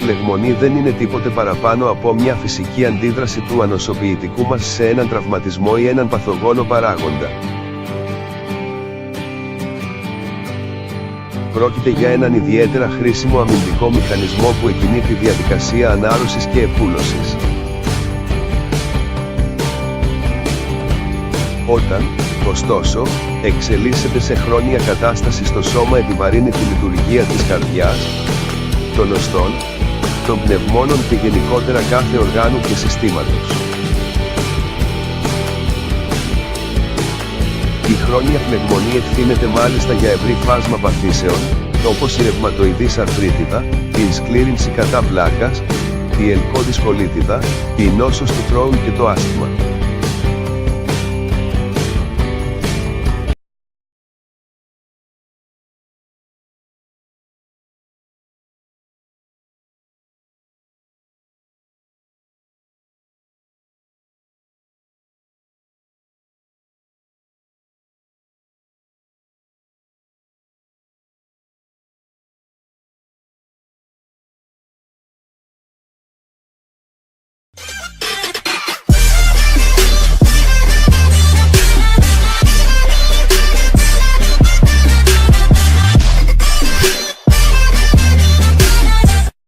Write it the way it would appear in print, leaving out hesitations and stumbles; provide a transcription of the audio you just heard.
φλεγμονή δεν είναι τίποτε παραπάνω από μια φυσική αντίδραση του ανοσοποιητικού μας σε έναν τραυματισμό ή έναν παθογόνο παράγοντα. Πρόκειται για έναν ιδιαίτερα χρήσιμο αμυντικό μηχανισμό που εκκινεί τη διαδικασία ανάρρωσης και επούλωσης. Όταν, ωστόσο, εξελίσσεται σε χρόνια κατάσταση στο σώμα, επιβαρύνει τη λειτουργία της καρδιάς, των οστών, των πνευμόνων και γενικότερα κάθε οργάνου και συστήματος. Η χρόνια φλεγμονή ευθύνεται μάλιστα για ευρύ φάσμα παθήσεων, όπως η ρευματοειδής αρθρίτιδα, η σκλήρυνση κατά πλάκας, η ελκώδης κολίτιδα, η νόσος του Crohn και το άσθμα.